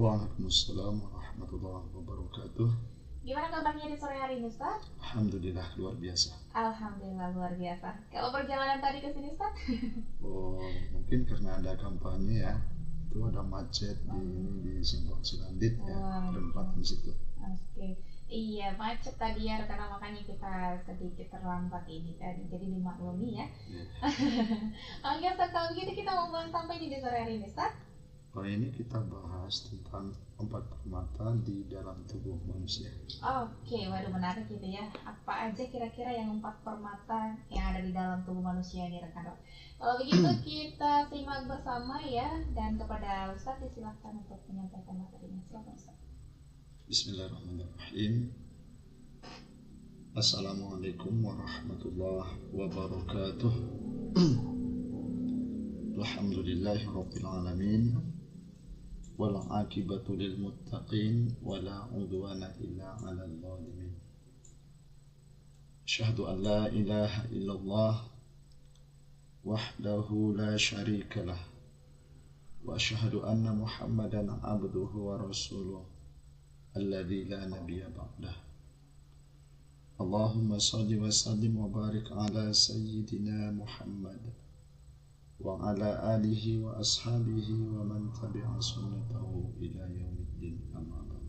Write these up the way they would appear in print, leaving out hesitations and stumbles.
Waalaikumsalam warahmatullahi wabarakatuh. Gimana kabarnya di sore hari ini, Ustaz? Alhamdulillah luar biasa. Alhamdulillah luar biasa. Kalau perjalanan tadi ke sini, Ustaz? Mungkin karena ada kampanye ya. Itu ada macet di Simpang Cilandik ya, perempatan situ. Oke. Iya, macet tadi ya, karena makanya kita sedikit terlambat ini tadi. Jadi dimaklumi ya. Oke, Ustaz, kalau begitu kita mau bahas sampai di sore hari ini, Ustaz? Ini kita bahas tentang 4 permata di dalam tubuh manusia. Oke, waduh menarik gitu ya. Apa aja kira-kira yang 4 permata yang ada di dalam tubuh manusia ini, rekan-rekan? Kalau begitu kita simak bersama ya, dan kepada Ustaz disilahkan untuk menyampaikan materinya. Silakan Ustaz. Bismillahirrahmanirrahim. Assalamualaikum warahmatullahi wabarakatuh. Alhamdulillahirabbil alamin. Wal 'aqibatu lil muttaqin wala 'udwana illa 'alal zalimin. Asyhadu an la ilaha illallah wahdahu la syarikalah wa asyhadu anna Muhammadan 'abduhu wa rasuluh alladzi la nabiyya ba'dah. Allahumma shalli wa sallim wa barik ala sayyidina Muhammad wa ala alihi wa ashabihi wa man tabi'a sunnatahu ila yaumiddin, amma ba'd.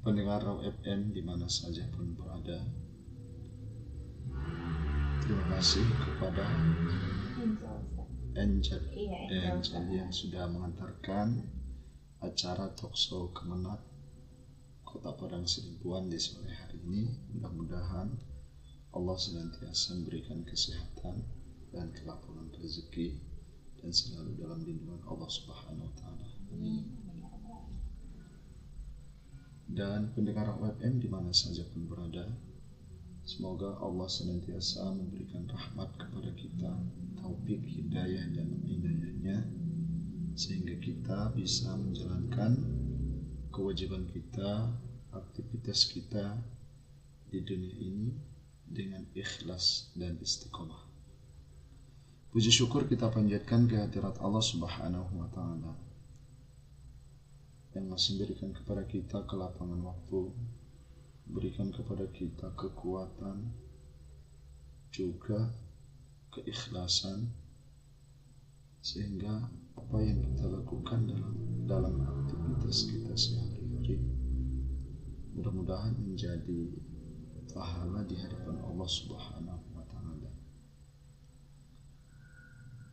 Pendengar Raw FM di mana saja pun berada, terima kasih kepada Angel yang sudah mengantarkan acara talkshow Kemenat Kota Padang Sidempuan di sore hari ini. Mudah-mudahan Allah senantiasa memberikan kesehatan dan kelapangan rezeki dan selalu dalam lindungan Allah Subhanahu wa taala. Amin. Dan pendengar FM di mana saja pun berada, semoga Allah senantiasa memberikan rahmat kepada kita, taufik, hidayah dan inayahnya, sehingga kita bisa menjalankan kewajiban kita, aktivitas kita di dunia ini dengan ikhlas dan istiqomah. Puji syukur kita panjatkan kehadirat Allah Subhanahu wa taala yang masih berikan kepada kita kelapangan waktu, berikan kepada kita kekuatan, juga keikhlasan, sehingga apa yang kita lakukan dalam aktivitas kita sehari-hari mudah-mudahan menjadi pahala di hadapan Allah Subhanahu wa taala.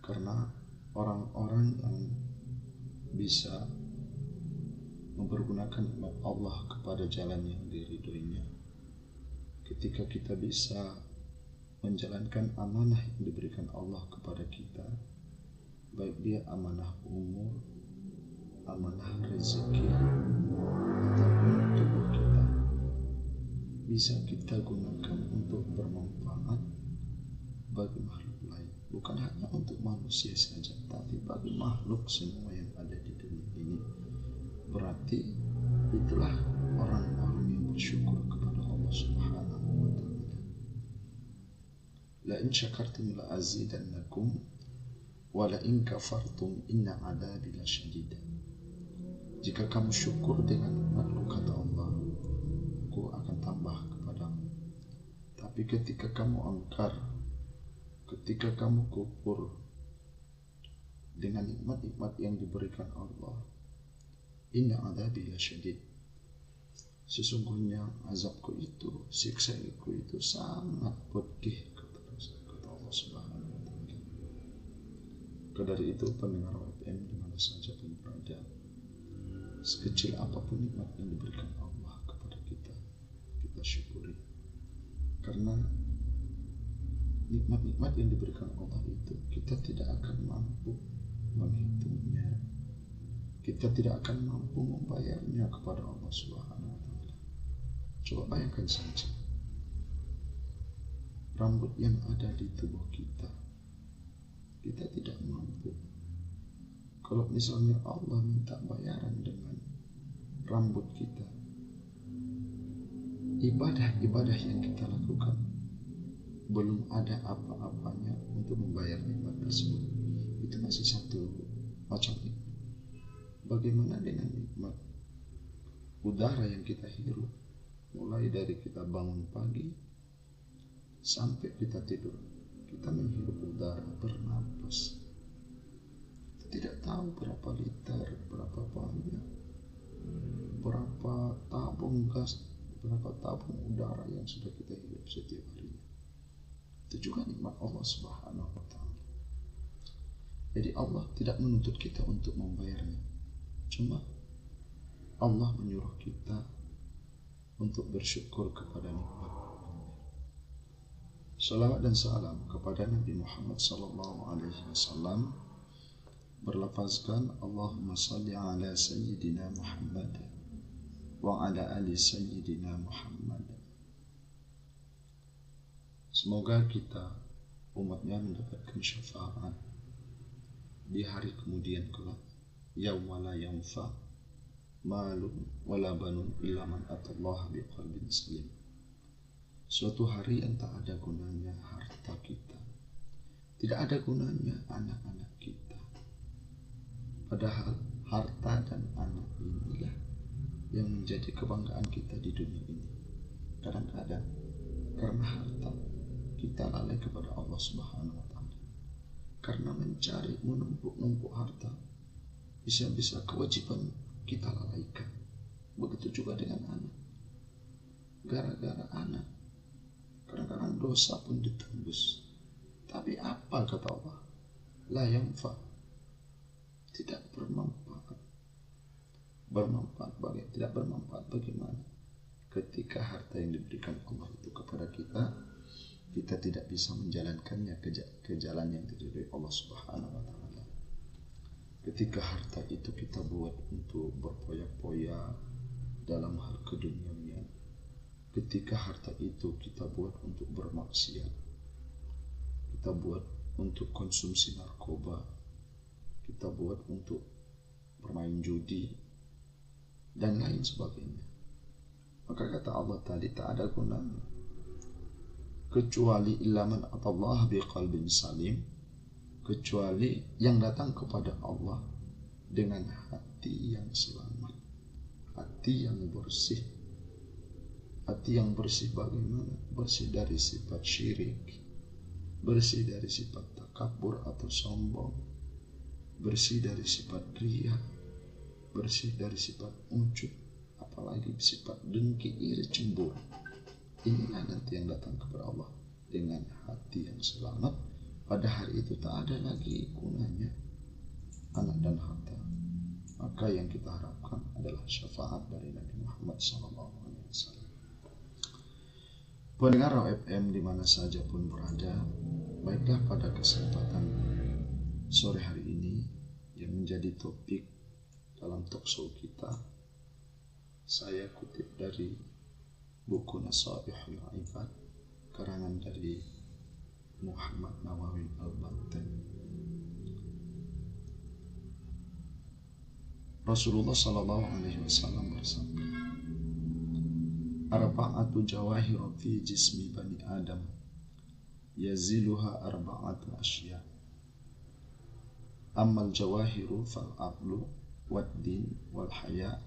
Karena orang-orang yang bisa mempergunakan nikmat Allah kepada jalan yang diridhoinya, ketika kita bisa menjalankan amanah yang diberikan Allah kepada kita, baik dia amanah umur, amanah rezeki, ataupun tubuh kita, bisa kita gunakan untuk bermanfaat bagi makhluk lain. Bukan hanya untuk manusia saja, tapi bagi makhluk semua yang ada di dunia ini. Berarti itulah orang-orang yang bersyukur kepada Allah Subhanahu wa taala. La in syakartum la azidannakum wa la in kafartum inna 'adzabi lasyadid. Jika kamu syukur dengan nikmatku, kata Allah, aku akan tambah kepadamu. Tapi ketika kamu angkar, ketika kamu kufur dengan nikmat-nikmat yang diberikan Allah, inna 'adzabi lasyadid, sesungguhnya azabku itu, siksaku itu sangat pedih, kata Allah Subhanahu wa taala. Dari itu pendengar FM di mana saja pun berada, sekecil apapun nikmat yang diberikan Allah kepada kita, kita syukuri. Karena nikmat-nikmat yang diberikan Allah itu kita tidak akan mampu menghitungnya, kita tidak akan mampu membayarnya kepada Allah Subhanahu wa taala. Coba bayangkan saja, rambut yang ada di tubuh kita, kita tidak mampu. Kalau misalnya Allah minta bayaran dengan rambut kita, ibadah-ibadah yang kita lakukan belum ada apa-apanya untuk membayar nikmat tersebut. Itu masih satu macam ini. Bagaimana dengan nikmat udara yang kita hirup, mulai dari kita bangun pagi sampai kita tidur, kita menghirup udara, bernapas. Kita tidak tahu berapa liter, berapa banyak, berapa tabung gas, berapa tabung udara yang sudah kita hirup setiap harinya. Itu juga nikmat Allah Subhanahu wa Ta'ala. Jadi Allah tidak menuntut kita untuk membayarnya, cuma Allah menyuruh kita untuk bersyukur kepada nikmat. Salawat dan salam kepada Nabi Muhammad SAW berlafazkan Allahumma salli ala Sayyidina Muhammad wa ala ali Sayyidina Muhammad. Semoga kita umatnya mendapatkan syafaat di hari kemudian kelak, yauma la yanfa malun wala banun illa man atallaha biqalbin salim. Suatu hari yang tak ada gunanya harta kita, tidak ada gunanya anak-anak kita. Padahal harta dan anak inilah yang menjadi kebanggaan kita di dunia ini. Kadang-kadang karena harta kita lalai kepada Allah Subhanahu wa Ta'ala. Karena mencari menumpuk harta, bisa-bisa kewajiban kita lalaikan. Begitu juga dengan anak. Gara-gara anak, kadang-kadang dosa pun ditembus. Tapi apa kata Allah? La yanfa, tidak bermanfaat. Tidak bermanfaat bagaimana? Ketika harta yang diberikan Allah itu kepada kita, kita tidak bisa menjalankannya ke jalan yang diridhoi Allah Subhanahu wa Ta'ala. Ketika harta itu kita buat untuk berpoya-poya dalam hal keduniawian, ketika harta itu kita buat untuk bermaksiat, kita buat untuk konsumsi narkoba, kita buat untuk bermain judi dan lain sebagainya, maka kata Allah tadi tak ada gunanya kecuali ilaman atallaha biqalbin salim, kecuali yang datang kepada Allah dengan hati yang selamat, hati yang bersih. Hati yang bersih bagaimana? Bersih dari sifat syirik, bersih dari sifat takabur atau sombong, bersih dari sifat riya, bersih dari sifat ujub, apalagi sifat dengki, iri, cemburu. Inilah nanti yang datang kepada Allah dengan hati yang selamat. Pada hari itu tak ada lagi gunanya anak dan harta. Maka yang kita harapkan adalah syafaat dari Nabi Muhammad SAW. Pendengar FM di mana saja pun berada, baiklah pada kesempatan sore hari ini yang menjadi topik dalam talkshow kita, saya kutip dari buku Nasaihul Ibad karangan dari Muhammad Nawawi Al-Banten. Rasulullah SAW bersabda, arba'atu jawahir fi jismi bani Adam yaziluha arba'atu asya. Ammal jawahiru fal aqlu wad din wal haya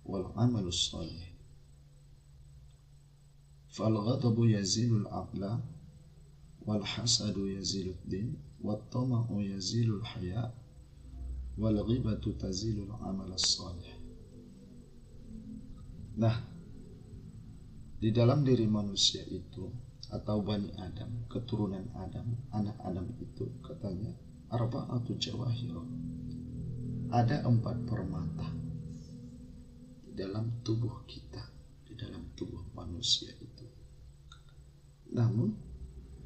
wal amalus salih. Fal ghadabu yazilul aqla wal hasadu yazilud din wat tama'u yazilul haya wal ghibatu tazilul amal salih. Nah, di dalam diri manusia itu atau Bani Adam, keturunan Adam, anak Adam itu katanya arba'atu jawahir, ada 4 permata di dalam tubuh kita, di dalam tubuh manusia itu. Namun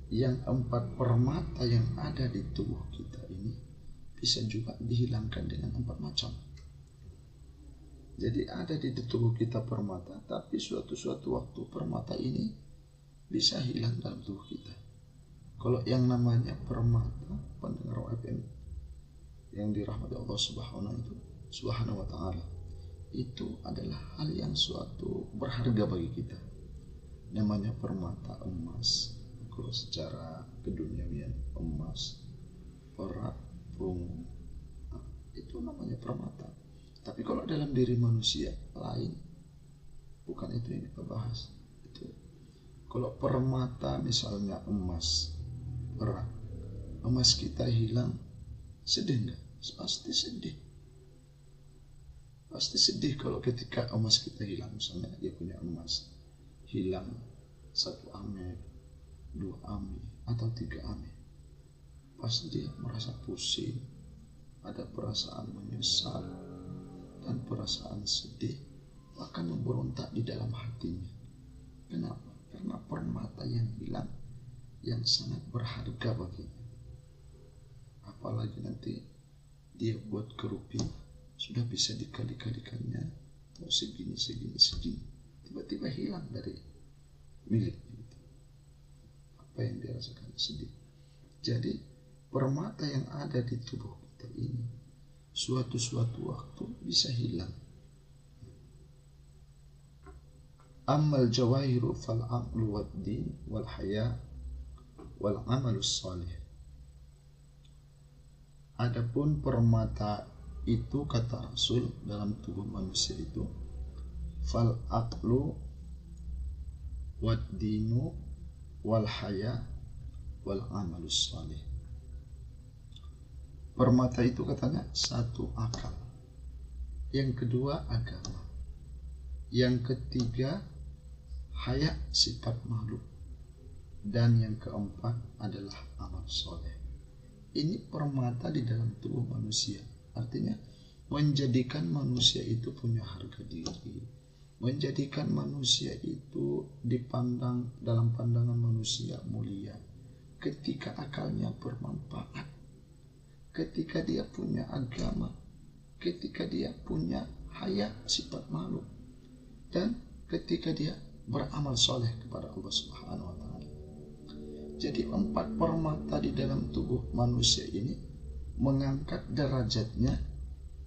yang 4 permata yang ada di tubuh kita ini bisa juga dihilangkan dengan 4 macam. Jadi ada di tubuh kita permata, tapi suatu waktu permata ini bisa hilang dalam tubuh kita. Kalau yang namanya permata, pendengar FM yang dirahmati Allah Subhanahu wa Ta'ala, itu adalah hal yang suatu berharga bagi kita. Namanya permata emas, kalau secara keduniawian emas, perak, perunggu, permata. Tapi kalau dalam diri manusia lain, bukan itu yang kita bahas. Itu kalau permata misalnya emas, perak, emas kita hilang, sedih nggak? Pasti sedih. Pasti sedih kalau ketika emas kita hilang. Misalnya dia punya emas, hilang 1 ame, 2 ame, atau 3 ame. Pasti dia merasa pusing, ada perasaan menyesal, dan perasaan sedih, bahkan memberontak di dalam hatinya. Kenapa? Karena permata yang hilang yang sangat berharga baginya. Apalagi nanti dia buat kerupiah, sudah bisa dikali-kalikannya, mau segini. Tiba-tiba hilang dari miliknya. Apa yang dia rasakan? Sedih. Jadi permata yang ada di tubuh kita ini suatu waktu bisa hilang. Ammal jawahiru fal aqlu wad din wal haya wal amalus salih. Adapun permata itu, kata Rasul, dalam tubuh manusia itu fal aqlu wad dinu wal haya wal amalus salih. Permata itu katanya 1 akal, yang kedua agama, yang ketiga haya sifat makhluk, dan yang keempat adalah amal soleh. Ini permata di dalam tubuh manusia, artinya menjadikan manusia itu punya harga diri, menjadikan manusia itu dipandang dalam pandangan manusia mulia ketika akalnya bermanfaat, ketika dia punya agama, ketika dia punya haya sifat makhluk, dan ketika dia beramal soleh kepada Allah Subhanahu wa Ta'ala. Jadi 4 permata di dalam tubuh manusia ini mengangkat derajatnya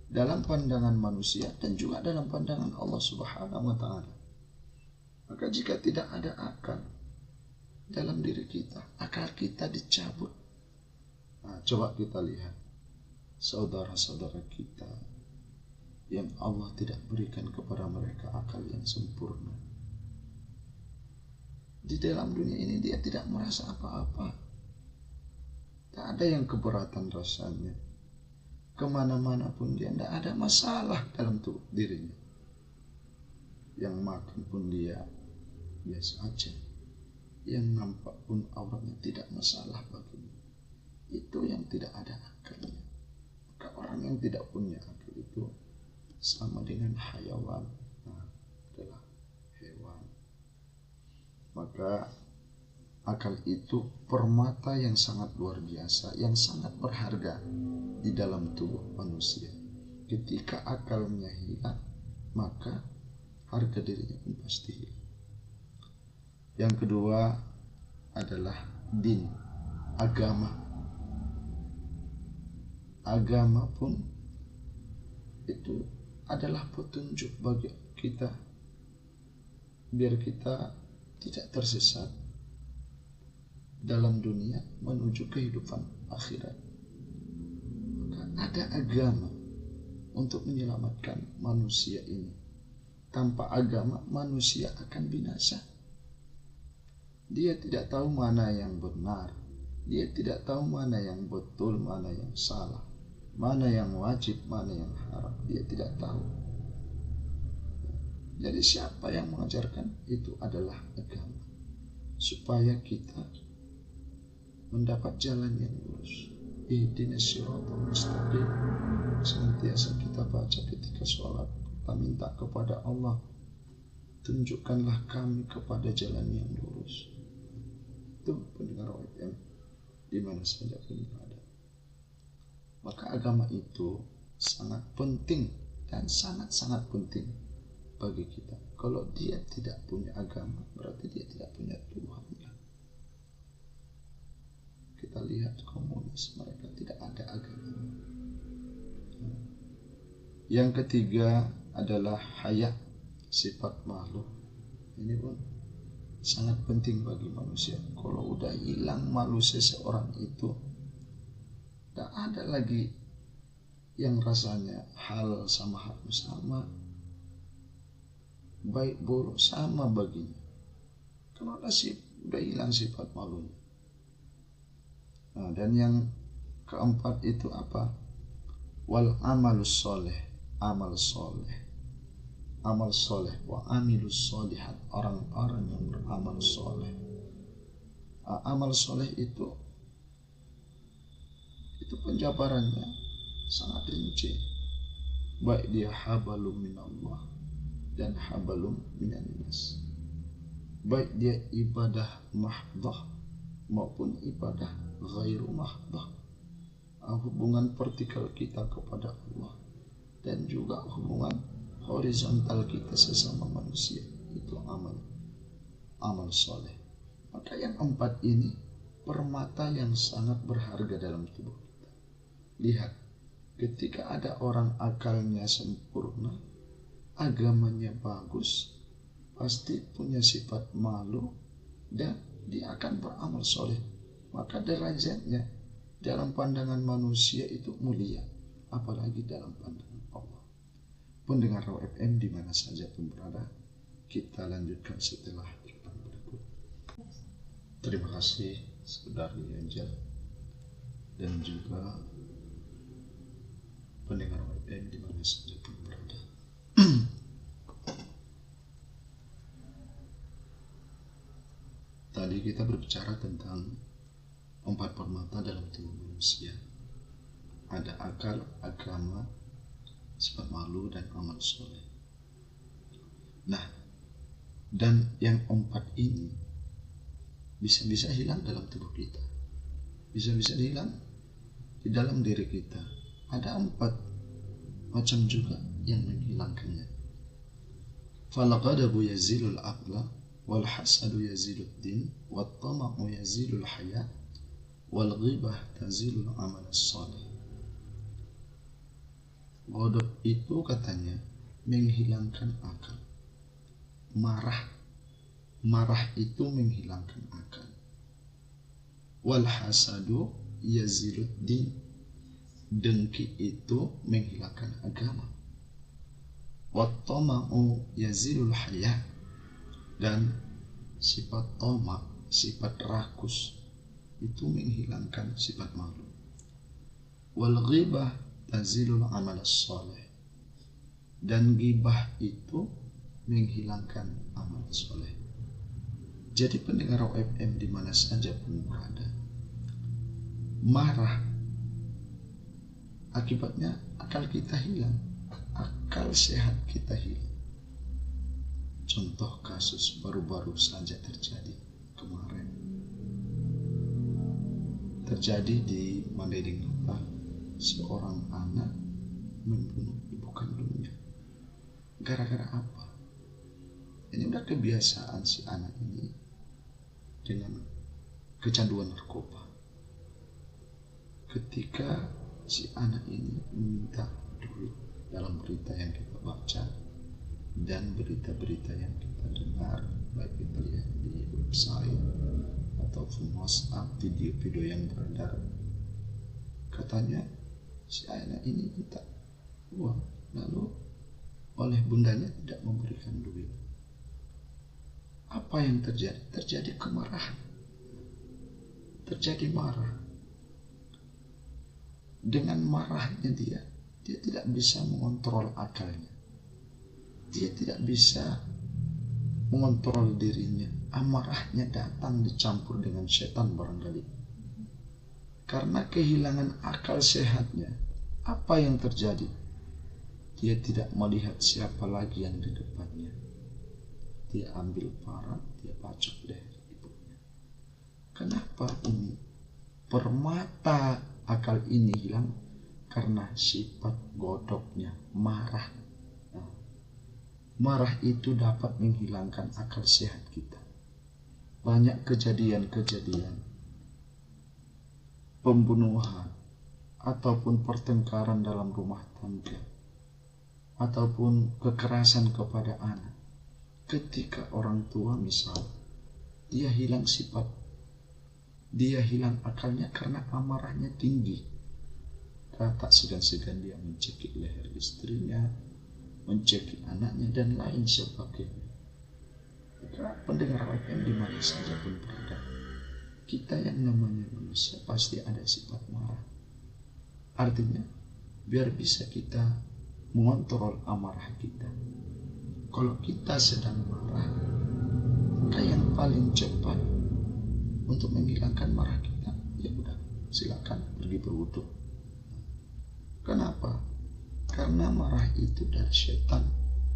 dalam pandangan manusia dan juga dalam pandangan Allah Subhanahu wa Ta'ala. Maka jika tidak ada akal dalam diri kita, akal kita dicabut. Nah, coba kita lihat saudara-saudara kita yang Allah tidak berikan kepada mereka akal yang sempurna. Di dalam dunia ini dia tidak merasa apa-apa. Tak ada yang keberatan rasanya. Kemana-mana pun dia tidak ada masalah dalam tubuh dirinya. Yang makan pun dia biasa aja. Yang nampak pun auratnya tidak masalah baginya. Itu yang tidak ada akalnya. Maka orang yang tidak punya akal itu sama dengan hayawan, adalah hewan. Maka akal itu permata yang sangat luar biasa, yang sangat berharga di dalam tubuh manusia. Ketika akalnya hilang, maka harga dirinya pun pasti hilang. Yang kedua adalah din, agama. Agama pun itu adalah petunjuk bagi kita biar kita tidak tersesat dalam dunia menuju kehidupan akhirat. Maka ada agama untuk menyelamatkan manusia ini. Tanpa agama manusia akan binasa. Dia tidak tahu mana yang benar, dia tidak tahu mana yang betul, mana yang salah, mana yang wajib, mana yang haram, dia tidak tahu. Jadi siapa yang mengajarkan? Itu adalah agama, supaya kita mendapat jalan yang lurus. Ihdinas siratal mustaqim. Senantiasa kita baca ketika sholat, kita minta kepada Allah, tunjukkanlah kami kepada jalan yang lurus. Itu pendengar OFM di mana saja pun berada. Maka agama itu sangat penting dan sangat-sangat penting bagi kita. Kalau dia tidak punya agama, berarti dia tidak punya Tuhan. Kita lihat komunis, mereka tidak ada agama. Yang ketiga adalah haya, sifat makhluk. Ini pun sangat penting bagi manusia. Kalau udah hilang malu seseorang itu, tidak ada lagi yang rasanya halal sama haram sama, baik buruk sama baginya. Kalau udah hilang sifat malunya. Nah, dan yang keempat itu apa? Wal amalus soleh, amal soleh, amal soleh, wa amilus solihat, orang-orang yang beramal soleh. Amal soleh itu penjabarannya sangat rinci, baik dia habalum minallah dan habalum minan nas, baik dia ibadah mahdah maupun ibadah ghairu mahdah, hubungan vertikal kita kepada Allah dan juga hubungan horizontal kita sesama manusia, itu amal soleh. Maka yang empat ini permata yang sangat berharga dalam tubuh kita. Lihat, ketika ada orang akalnya sempurna, agamanya bagus, pasti punya sifat malu dan dia akan beramal soleh. Maka derajatnya dalam pandangan manusia itu mulia, apalagi dalam pandangan Allah. Pendengar Raw FM di mana saja pun berada, kita lanjutkan setelah iklan berikut. Terima kasih saudari Angel dan juga pendengar Raw FM di mana saja pun berada. Tadi kita berbicara tentang empat permata dalam tubuh manusia. Ada akal, agama, sifat malu, dan amal soleh. Nah, dan yang empat ini bisa-bisa hilang dalam tubuh kita, bisa-bisa hilang di dalam diri kita. Ada empat macam juga yang menghilangkannya. Falaqadabu yazilul aqla, wal hasadu yazilud din, wat tama'u yazilul haya, wal ghibah tazilul amal salih. Ghadab itu katanya menghilangkan akal. Marah itu menghilangkan akal. Wal hasadu yazilud din, dengki itu menghilangkan agama. Wat tama'u yazilul haya, dan sifat tamak, sifat rakus itu menghilangkan sifat malu. Wal ghibah tazilul amal salih, dan ghibah itu menghilangkan amal soleh. Jadi pendengar Raw FM di mana saja pun berada, marah akibatnya akal kita hilang, akal sehat kita hilang. Contoh kasus baru-baru saja terjadi kemarin, terjadi di Mandailing Natal. Seorang anak membunuh ibu kandungnya. Gara-gara apa? Ini udah kebiasaan si anak ini dengan kecanduan narkoba. Ketika si anak ini meminta duit, dalam berita yang kita baca dan berita-berita yang kita dengar, baik kita lihat di website ataupun WhatsApp, video-video yang beredar, katanya si anak ini minta uang, lalu oleh bundanya tidak memberikan duit. Apa yang terjadi? Terjadi kemarahan, terjadi marah. Dengan marahnya dia tidak bisa mengontrol akalnya, dia tidak bisa mengontrol dirinya. Amarahnya datang dicampur dengan setan barangkali. Karena kehilangan akal sehatnya, apa yang terjadi? Dia tidak melihat siapa lagi yang di depannya. Dia ambil parang, dia bacok leher ibunya. Kenapa ini? Permata akal ini hilang karena sifat godoknya, marah. Nah, marah itu dapat menghilangkan akal sehat kita. Banyak kejadian-kejadian pembunuhan ataupun pertengkaran dalam rumah tangga ataupun kekerasan kepada anak. Ketika orang tua misal dia hilang sifat, dia hilang akalnya karena amarahnya tinggi, maka tak segan-segan dia mencekik leher istrinya, mencekik anaknya, dan lain sebagainya. Maka pendengar FM di mana saja pun berada, kita yang namanya manusia pasti ada sifat marah. Artinya, biar bisa kita mengontrol amarah kita. Kalau kita sedang marah, maka yang paling cepat untuk menghilangkan marah kita, ya udah, silakan pergi berwudu. Kenapa? Karena marah itu dari setan.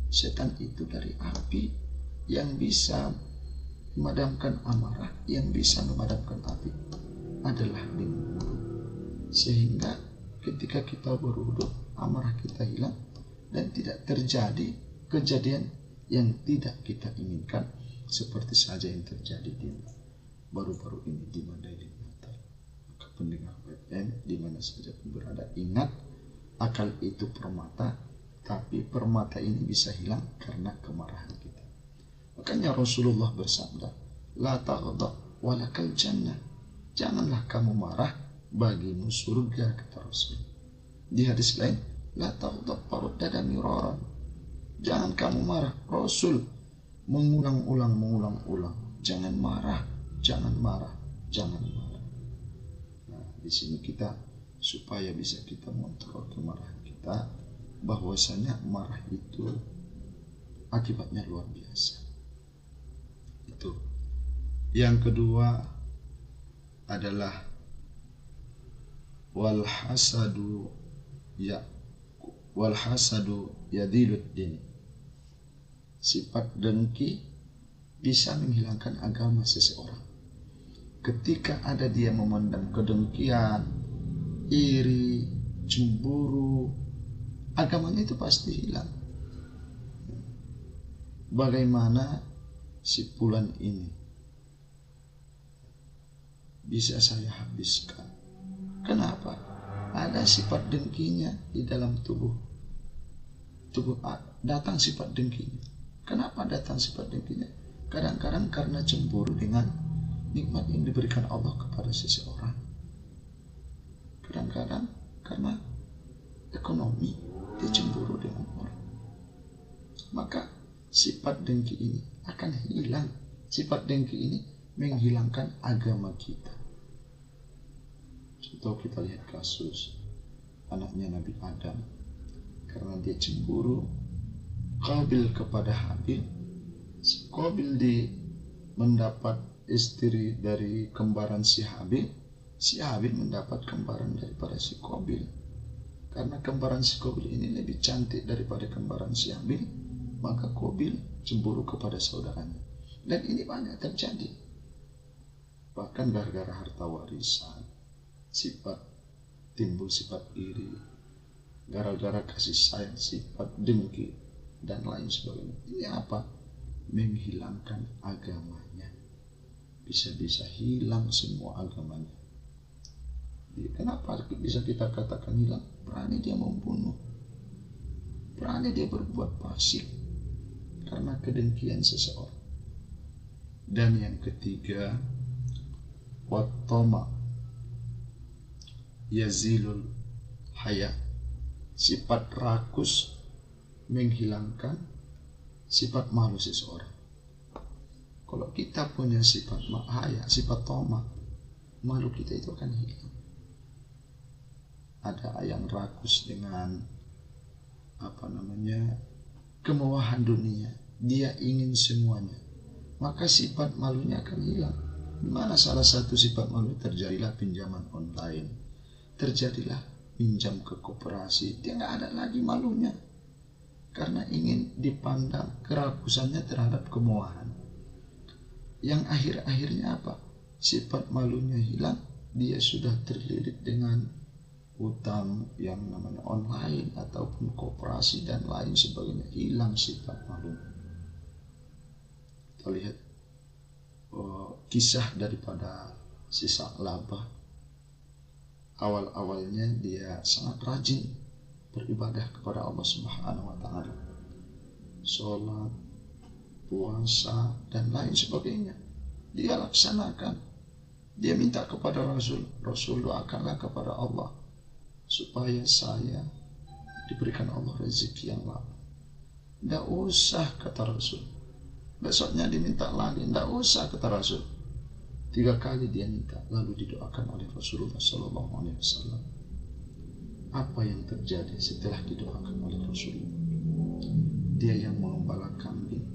Setan itu dari api yang bisa memadamkan amarah, yang bisa memadamkan api adalah dengan wudu. Sehingga ketika kita berwudu, amarah kita hilang dan tidak terjadi kejadian yang tidak kita inginkan, seperti saja yang terjadi di baru-baru ini di Madinah. Maka pendengar FM di mana saja pun berada, ingat, akal itu permata, tapi permata ini bisa hilang karena kemarahan kita. Makanya Rasulullah bersabda, la taghdab walakal jannah. Janganlah kamu marah, bagimu surga, kata Rasul. Di hadis lain, la taghdab faruddada miraran. Jangan kamu marah. Rasul mengulang-ulang. Jangan marah, jangan marah, jangan marah. Nah, di sini kita supaya bisa kita mengontrol kemarahan kita, bahwasanya marah itu akibatnya luar biasa. Itu. Yang kedua adalah wal hasadu yadiluddin. Sifat dengki bisa menghilangkan agama seseorang. Ketika ada dia memendam kedengkian, iri, cemburu, agamanya itu pasti hilang. Bagaimana si fulan ini bisa saya habiskan? Kenapa? Ada sifat dengkinya di dalam tubuh datang sifat dengkinya. Kenapa datang sifat dengkinya? Kadang-kadang karena cemburu dengan nikmat yang diberikan Allah kepada seseorang. Kadang-kadang karena ekonomi, dia cemburu dengan orang. Maka sifat dengki ini akan hilang. Sifat dengki ini menghilangkan agama kita. Contoh, kita lihat kasus anaknya Nabi Adam. Karena dia cemburu Qabil kepada Habil, si Qabil mendapat istri dari kembaran si Habil, si Habil mendapat kembaran daripada si Qabil. Karena kembaran si Qabil ini lebih cantik daripada kembaran si Habil, maka Qabil cemburu kepada saudaranya. Dan ini banyak terjadi. Bahkan gara-gara harta warisan, timbul sifat iri, gara-gara kasih sayang, sifat dengki, dan lain sebagainya. Ini apa? Menghilangkan agamanya. Bisa-bisa hilang semua agamanya. Kenapa bisa kita katakan hilang? Berani dia membunuh, berani dia berbuat fasik karena kedengkian seseorang. Dan yang ketiga, wattama yazilul haya. Sifat rakus menghilangkan sifat malu seseorang. Kalau kita punya sifat haya, sifat toma, malu kita itu akan hilang. Ada yang rakus dengan kemewahan dunia, dia ingin semuanya, maka sifat malunya akan hilang. Dimana salah satu sifat malu, terjadilah pinjaman online, terjadilah pinjam ke koperasi, dia nggak ada lagi malunya karena ingin dipandang kerakusannya terhadap kemewahan. Yang akhir-akhirnya apa? Sifat malunya hilang, dia sudah terlilit dengan utang yang namanya online ataupun koperasi dan lain sebagainya, hilang sifat malu. Kita lihat kisah daripada si Sa'labah. Awal-awalnya dia sangat rajin beribadah kepada Allah Subhanahu wa Ta'ala, sholat, puasa, dan lain sebagainya dia laksanakan. Dia minta kepada Rasul doakanlah kepada Allah supaya saya diberikan Allah rezeki yang lama. Tidak usah, kata Rasul. Besoknya diminta lagi, tidak usah, kata Rasul. 3 kali dia minta, lalu didoakan oleh Rasulullah SAW. Apa yang terjadi setelah didoakan oleh Rasulullah? Dia yang mengembala kambing.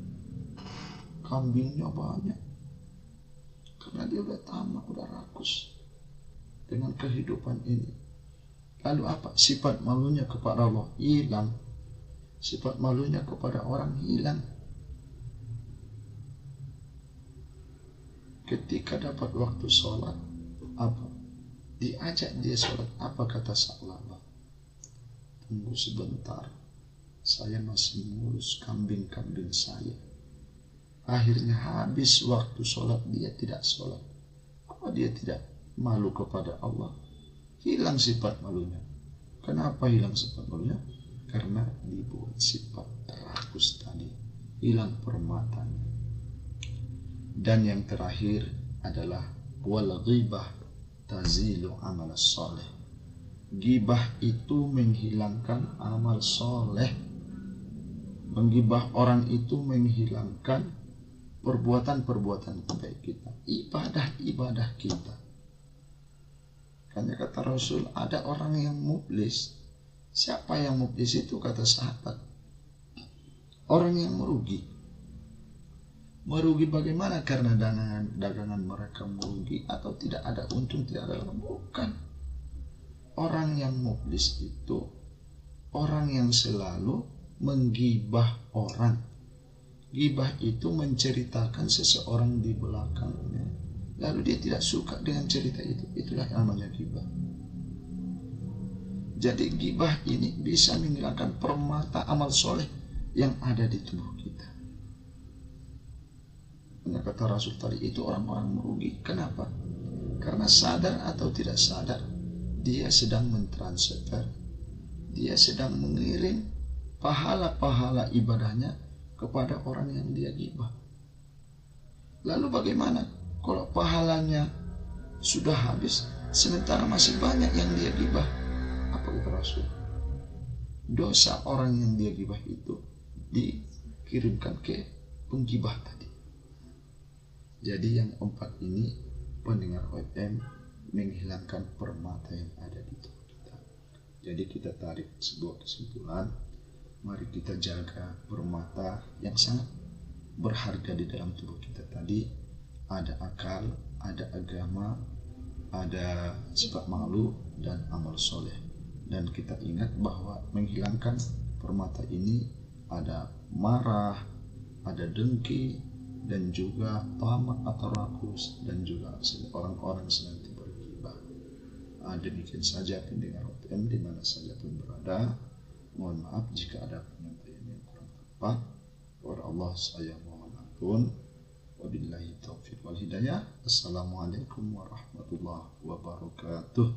Kambingnya banyak. Karena dia udah tamak, udah rakus dengan kehidupan ini. Lalu apa? Sifat malunya kepada Allah hilang. Sifat malunya kepada orang hilang. Ketika dapat waktu sholat, apa? Diajak dia sholat, apa kata Sa'labah? Tunggu sebentar, saya masih mengurus kambing-kambing saya. Akhirnya habis waktu sholat, dia tidak sholat. Apa dia tidak malu kepada Allah? Hilang sifat malunya. Kenapa hilang sifat malunya? Karena dibuat sifat rakus tadi. Hilang permatanya. Dan yang terakhir adalah wal ghibah tazilu amal soleh. Gibah itu menghilangkan amal soleh. Menggibah orang itu menghilangkan perbuatan-perbuatan baik kita, ibadah-ibadah kita. Karena kata Rasul, ada orang yang muflis. Siapa yang muflis itu? Kata sahabat, orang yang merugi. Merugi bagaimana? Karena dagangan mereka merugi atau tidak ada untung, tidak ada untung. Bukan. Orang yang muflis itu orang yang selalu menggibah orang. Gibah itu menceritakan seseorang di belakangnya, lalu dia tidak suka dengan cerita itu. Itulah namanya gibah. Jadi gibah ini bisa menghilangkan permata amal soleh yang ada di tubuh kita. Karena kata Rasul tadi, itu orang-orang merugi. Kenapa? Karena sadar atau tidak sadar, dia sedang mentransfer, dia sedang mengirim pahala-pahala ibadahnya kepada orang yang dia gibah. Lalu bagaimana kalau pahalanya sudah habis sementara masih banyak yang dia gibah? Apa kata Rasul? Dosa orang yang dia gibah itu dikirimkan ke penggibah tadi. Jadi yang 4 ini, pendengar OFM, menghilangkan permata yang ada di tubuh kita. Jadi kita tarik sebuah kesimpulan, mari kita jaga permata yang sangat berharga di dalam tubuh kita tadi. Ada akal, ada agama, ada sifat malu, dan amal soleh. Dan kita ingat bahwa menghilangkan permata ini ada marah, ada dengki, dan juga tamak atau rakus, dan juga orang-orang senantiasa bergibah. Demikian saja pendengar OFM di mana saja pun berada. Mohon maaf jika ada penyampaian yang kurang tepat. Kepada Allah saya mohon ampun. Wabillahi taufiq wal hidayah. Assalamualaikum warahmatullahi wabarakatuh.